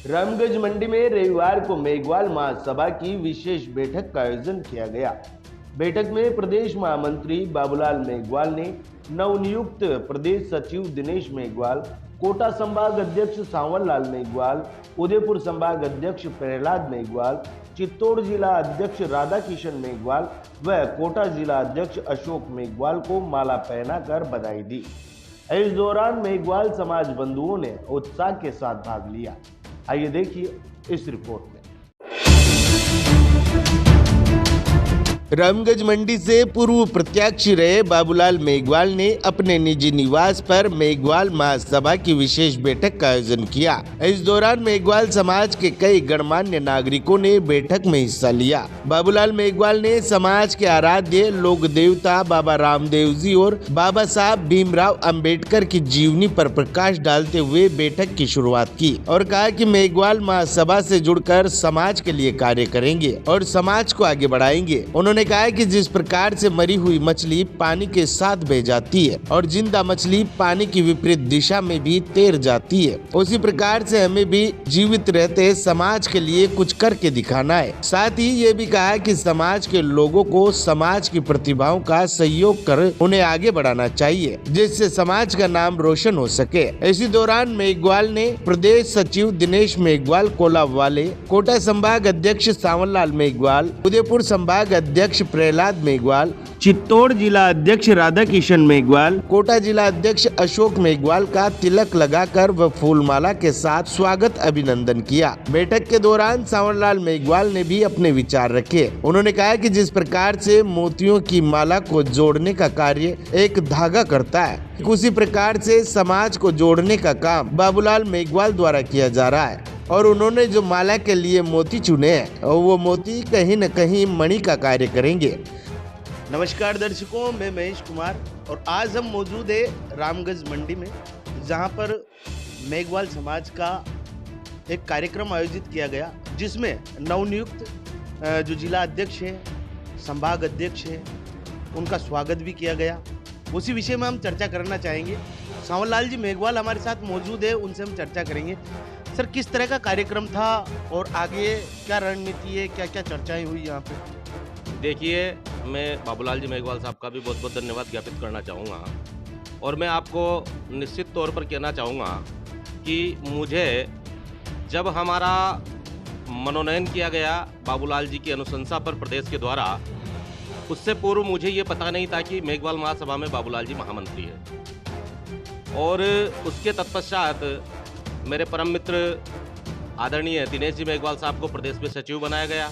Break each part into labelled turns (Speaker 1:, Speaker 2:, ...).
Speaker 1: रामगंज मंडी में रविवार को मेघवाल महासभा की विशेष बैठक का आयोजन किया गया। बैठक में प्रदेश महामंत्री बाबूलाल मेघवाल ने नवनियुक्त प्रदेश सचिव दिनेश मेघवाल, कोटा संभाग अध्यक्ष सांवरलाल मेघवाल, उदयपुर संभाग अध्यक्ष प्रहलाद मेघवाल, चित्तौड़ जिला अध्यक्ष राधा किशन मेघवाल व कोटा जिला अध्यक्ष अशोक मेघवाल को माला पहनाकर बधाई दी। इस दौरान मेघवाल समाज बंधुओं ने उत्साह के साथ भाग लिया। आइए देखिए इस रिपोर्ट में। रामगंज मंडी से पूर्व प्रत्याशी रहे बाबूलाल मेघवाल ने अपने निजी निवास पर मेघवाल महासभा की विशेष बैठक का आयोजन किया। इस दौरान मेघवाल समाज के कई गणमान्य नागरिकों ने बैठक में हिस्सा लिया। बाबूलाल मेघवाल ने समाज के आराध्य लोक देवता बाबा रामदेव जी और बाबा साहब भीमराव अंबेडकर की जीवनी पर प्रकाश डालते हुए बैठक की शुरुआत की और कहा कि मेघवाल महासभा से जुड़कर समाज के लिए कार्य करेंगे और समाज को आगे बढ़ाएंगे। उन्होंने कहा कि जिस प्रकार से मरी हुई मछली पानी के साथ बह जाती है और जिंदा मछली पानी की विपरीत दिशा में भी तैर जाती है, उसी प्रकार से हमें भी जीवित रहते समाज के लिए कुछ करके दिखाना है। साथ ही ये भी कहा कि समाज के लोगों को समाज की प्रतिभाओं का सहयोग कर उन्हें आगे बढ़ाना चाहिए, जिससे समाज का नाम रोशन हो सके। इसी दौरान मेघवाल ने प्रदेश सचिव दिनेश मेघवाल कोलावाले, कोटा संभाग अध्यक्ष सांवरलाल मेघवाल, उदयपुर संभाग अध्यक्ष प्रहलाद मेघवाल, चित्तौड़ जिला अध्यक्ष राधा किशन मेघवाल, कोटा जिला अध्यक्ष अशोक मेघवाल का तिलक लगाकर व फूलमाला के साथ स्वागत अभिनंदन किया। बैठक के दौरान सांवरलाल मेघवाल ने भी अपने विचार रखे। उन्होंने कहा कि जिस प्रकार से मोतियों की माला को जोड़ने का कार्य एक धागा करता है, उसी प्रकार से समाज को जोड़ने का काम बाबूलाल मेघवाल द्वारा किया जा रहा है और उन्होंने जो माला के लिए मोती चुने हैं और वो मोती कहीं न कहीं मणि का कार्य करेंगे। नमस्कार दर्शकों, मैं महेश कुमार और आज हम मौजूद है रामगंज मंडी में, जहां पर मेघवाल समाज का एक कार्यक्रम आयोजित किया गया, जिसमें नवनियुक्त जो जिला अध्यक्ष है, संभाग अध्यक्ष है, उनका स्वागत भी किया गया। उसी विषय में हम चर्चा करना चाहेंगे। सांवरलाल जी मेघवाल हमारे साथ मौजूद है, उनसे हम चर्चा करेंगे। सर, किस तरह का कार्यक्रम था और आगे क्या रणनीति है, क्या क्या चर्चाएं हुई यहाँ पे?
Speaker 2: देखिए, मैं बाबूलाल जी मेघवाल साहब का भी बहुत बहुत धन्यवाद ज्ञापित करना चाहूँगा और मैं आपको निश्चित तौर पर कहना चाहूँगा कि मुझे जब हमारा मनोनयन किया गया बाबूलाल जी की अनुशंसा पर प्रदेश के द्वारा, उससे पूर्व मुझे ये पता नहीं था कि मेघवाल महासभा में बाबूलाल जी महामंत्री है। और उसके तत्पश्चात मेरे परम मित्र आदरणीय दिनेश जी मेघवाल साहब को प्रदेश में सचिव बनाया गया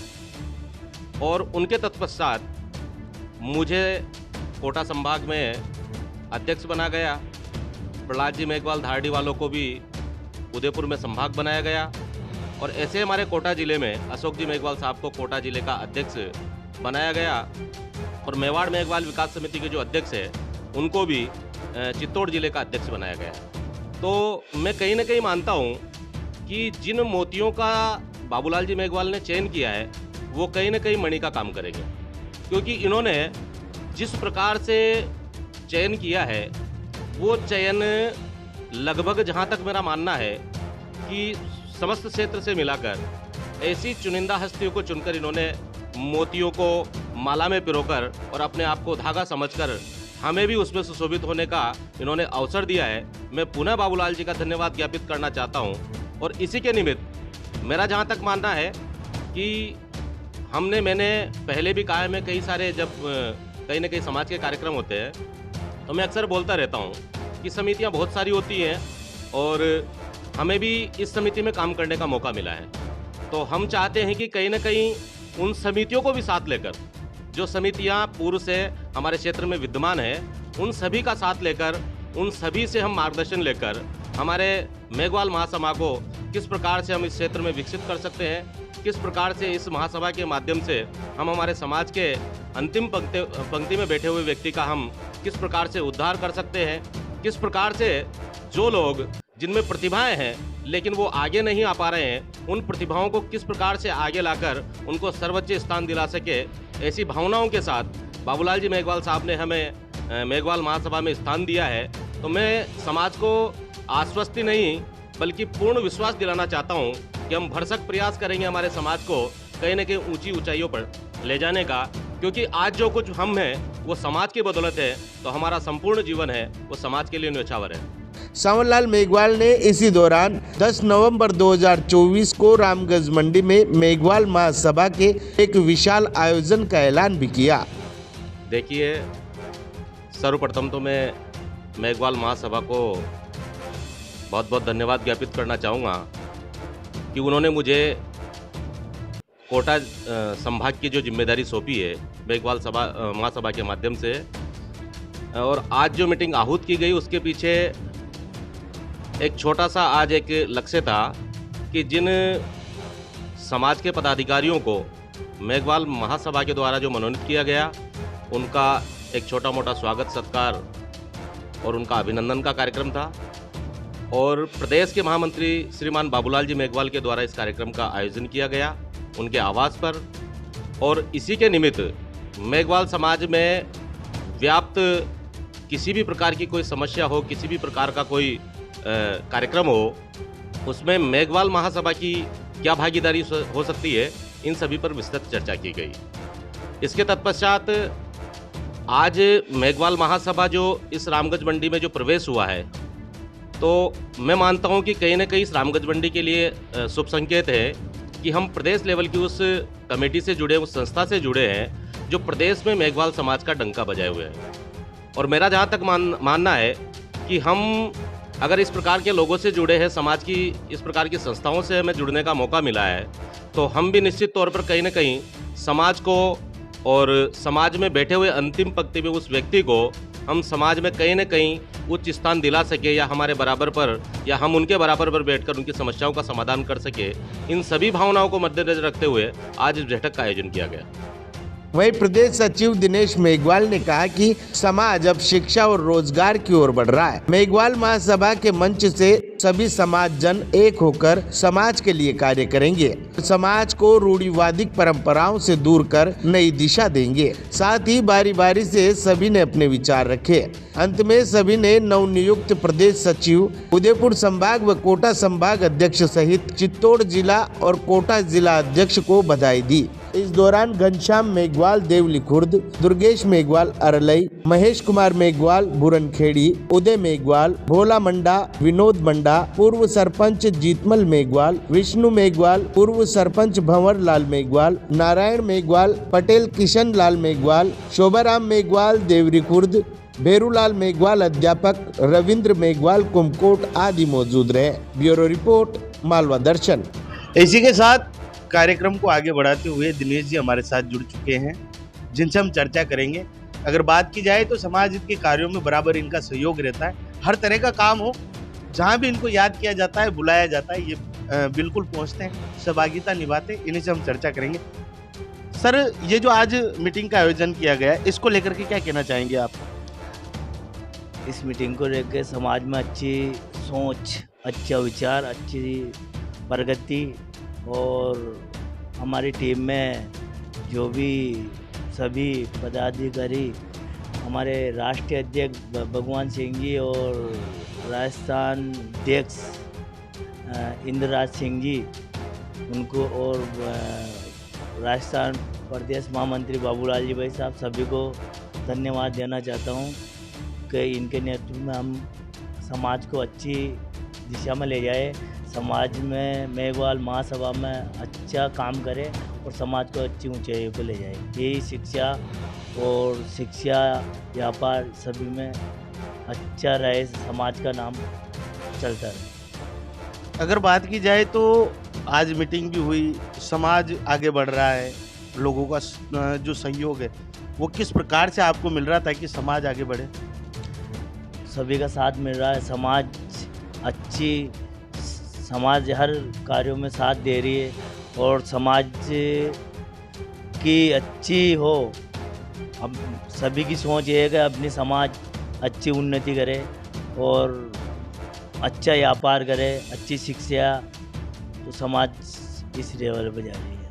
Speaker 2: और उनके तत्पश्चात मुझे कोटा संभाग में अध्यक्ष बना गया। प्रहलाद जी मेघवाल धारडी वालों को भी उदयपुर में संभाग बनाया गया और ऐसे हमारे कोटा जिले में अशोक जी मेघवाल साहब को कोटा जिले का अध्यक्ष बनाया गया और मेवाड़ मेघवाल विकास समिति के जो अध्यक्ष है उनको भी चित्तौड़ जिले का अध्यक्ष बनाया गया। तो मैं कहीं ना कहीं मानता हूँ कि जिन मोतियों का बाबूलाल जी मेघवाल ने चयन किया है वो कहीं ना कहीं मणि का काम करेंगे, क्योंकि इन्होंने जिस प्रकार से चयन किया है वो चयन लगभग, जहाँ तक मेरा मानना है कि समस्त क्षेत्र से मिलाकर ऐसी चुनिंदा हस्तियों को चुनकर इन्होंने मोतियों को माला में पिरोकर और अपने आप को धागा समझकर हमें भी उसमें सुशोभित होने का इन्होंने अवसर दिया है। मैं पुनः बाबूलाल जी का धन्यवाद ज्ञापित करना चाहता हूं और इसी के निमित्त मेरा जहां तक मानना है कि मैंने पहले भी कहा है, मैं कई सारे जब कहीं ना कहीं समाज के कार्यक्रम होते हैं तो मैं अक्सर बोलता रहता हूं कि समितियां बहुत सारी होती हैं और हमें भी इस समिति में काम करने का मौका मिला है। तो हम चाहते हैं कि कहीं ना कहीं उन समितियों को भी साथ लेकर, जो समितियां पूर्व से हमारे क्षेत्र में विद्यमान है, उन सभी का साथ लेकर, उन सभी से हम मार्गदर्शन लेकर हमारे मेघवाल महासभा को किस प्रकार से हम इस क्षेत्र में विकसित कर सकते हैं, किस प्रकार से इस महासभा के माध्यम से हम हमारे समाज के अंतिम पंक्ति में बैठे हुए व्यक्ति का हम किस प्रकार से उद्धार कर सकते हैं, किस प्रकार से जो लोग जिनमें प्रतिभाएं हैं लेकिन वो आगे नहीं आ पा रहे हैं, उन प्रतिभाओं को किस प्रकार से आगे लाकर उनको सर्वोच्च स्थान दिला सके, ऐसी भावनाओं के साथ बाबूलाल जी मेघवाल साहब ने हमें मेघवाल महासभा में स्थान दिया है। तो मैं समाज को आश्वस्ति नहीं बल्कि पूर्ण विश्वास दिलाना चाहता हूं कि हम भरसक प्रयास करेंगे हमारे समाज को कहीं न कहीं ऊंची ऊंचाइयों पर ले जाने का, क्योंकि आज जो कुछ हम हैं वो समाज की बदौलत है, तो हमारा संपूर्ण जीवन है वो समाज के लिए न्योछावर है।
Speaker 1: सांवरलाल मेघवाल ने इसी दौरान 10 नवंबर 2024 को रामगंज मंडी में मेघवाल महासभा के एक विशाल आयोजन का ऐलान भी किया।
Speaker 2: देखिए, सर्वप्रथम तो मैं मेघवाल महासभा को बहुत बहुत धन्यवाद ज्ञापित करना चाहूँगा कि उन्होंने मुझे कोटा संभाग की जो जिम्मेदारी सौंपी है मेघवाल महासभा के माध्यम से, और आज जो मीटिंग आहूत की गई उसके पीछे एक छोटा सा आज एक लक्ष्य था कि जिन समाज के पदाधिकारियों को मेघवाल महासभा के द्वारा जो मनोनीत किया गया उनका एक छोटा मोटा स्वागत सत्कार और उनका अभिनंदन का कार्यक्रम था। और प्रदेश के महामंत्री श्रीमान बाबूलाल जी मेघवाल के द्वारा इस कार्यक्रम का आयोजन किया गया उनके आवास पर, और इसी के निमित्त मेघवाल समाज में व्याप्त किसी भी प्रकार की कोई समस्या हो, किसी भी प्रकार का कोई कार्यक्रम हो, उसमें मेघवाल महासभा की क्या भागीदारी हो सकती है, इन सभी पर विस्तृत चर्चा की गई। इसके तत्पश्चात आज मेघवाल महासभा जो इस रामगंज मंडी में जो प्रवेश हुआ है, तो मैं मानता हूं कि कहीं ना कहीं इस रामगंज मंडी के लिए शुभ संकेत है कि हम प्रदेश लेवल की उस कमेटी से जुड़े, उस संस्था से जुड़े हैं जो प्रदेश में मेघवाल समाज का डंका बजाए हुए हैं। और मेरा जहां तक मानना है कि हम अगर इस प्रकार के लोगों से जुड़े हैं, समाज की इस प्रकार की संस्थाओं से हमें जुड़ने का मौका मिला है, तो हम भी निश्चित तौर पर कहीं ना कहीं समाज को और समाज में बैठे हुए अंतिम पंक्ति में उस व्यक्ति को हम समाज में कहीं ना कहीं उच्च स्थान दिला सके, या हमारे बराबर पर या हम उनके बराबर पर बैठकर उनकी समस्याओं का समाधान कर सके, इन सभी भावनाओं को मद्देनजर रखते हुए आज इस बैठक का आयोजन किया गया।
Speaker 1: वहीं प्रदेश सचिव दिनेश मेघवाल ने कहा कि समाज अब शिक्षा और रोजगार की ओर बढ़ रहा है। मेघवाल महासभा के मंच से सभी समाज जन एक होकर समाज के लिए कार्य करेंगे, समाज को रूढ़िवादिक परंपराओं से दूर कर नई दिशा देंगे। साथ ही बारी बारी से सभी ने अपने विचार रखे। अंत में सभी ने नवनियुक्त प्रदेश सचिव, उदयपुर संभाग व कोटा संभाग अध्यक्ष सहित चित्तौड़ जिला और कोटा जिला अध्यक्ष को बधाई दी। इस दौरान घनश्याम मेघवाल देवली खुर्द, दुर्गेश मेघवाल अरलई, महेश कुमार मेघवाल बुरनखेड़ी, उदय मेघवाल, भोला मंडा, विनोद मंडा, पूर्व सरपंच जीतमल मेघवाल, विष्णु मेघवाल, पूर्व सरपंच भंवर लाल मेघवाल, नारायण मेघवाल, पटेल किशन लाल मेघवाल, शोभाराम मेघवाल देवरी खुर्द, भेरूलाल मेघवाल अध्यापक, रविंद्र मेघवाल कुमकोट आदि मौजूद रहे। ब्यूरो रिपोर्ट, मालवा दर्शन।
Speaker 3: इसी के साथ कार्यक्रम को आगे बढ़ाते हुए दिनेश जी हमारे साथ जुड़ चुके हैं, जिनसे हम चर्चा करेंगे। अगर बात की जाए तो समाज के कार्यों में बराबर इनका सहयोग रहता है। हर तरह का काम हो, जहां भी इनको याद किया जाता है, बुलाया जाता है, ये बिल्कुल पहुंचते हैं, सहभागिता निभाते हैं। इन्हीं से हम चर्चा करेंगे। सर, ये जो आज मीटिंग का आयोजन किया गया है, इसको लेकर के क्या कहना चाहेंगे आप?
Speaker 4: इस मीटिंग को लेकर समाज में अच्छी सोच, अच्छा विचार, अच्छी प्रगति, और हमारी टीम में जो भी सभी पदाधिकारी, हमारे राष्ट्रीय अध्यक्ष भगवान सिंह जी और राजस्थान अध्यक्ष इंद्रराज सिंह जी, उनको, और राजस्थान प्रदेश महामंत्री बाबूलाल जी भाई साहब, सभी को धन्यवाद देना चाहता हूँ कि इनके नेतृत्व में हम समाज को अच्छी दिशा में ले जाए, समाज में मेघवाल महासभा में अच्छा काम करें और समाज को अच्छी ऊंचाइयों पर ले जाए। यही शिक्षा और शिक्षा, व्यापार सभी में अच्छा रहे, समाज का नाम चलता रहे।
Speaker 3: अगर बात की जाए तो आज मीटिंग भी हुई, समाज आगे बढ़ रहा है, लोगों का जो सहयोग है वो किस प्रकार से आपको मिल रहा था कि समाज आगे बढ़े?
Speaker 4: सभी का साथ मिल रहा है, समाज हर कार्यों में साथ दे रही है, और समाज की अच्छी हो। अब सभी की सोच ये है कि अपनी समाज अच्छी उन्नति करे और अच्छा व्यापार करे, अच्छी शिक्षा, तो समाज इस लेवल पर जा रही है।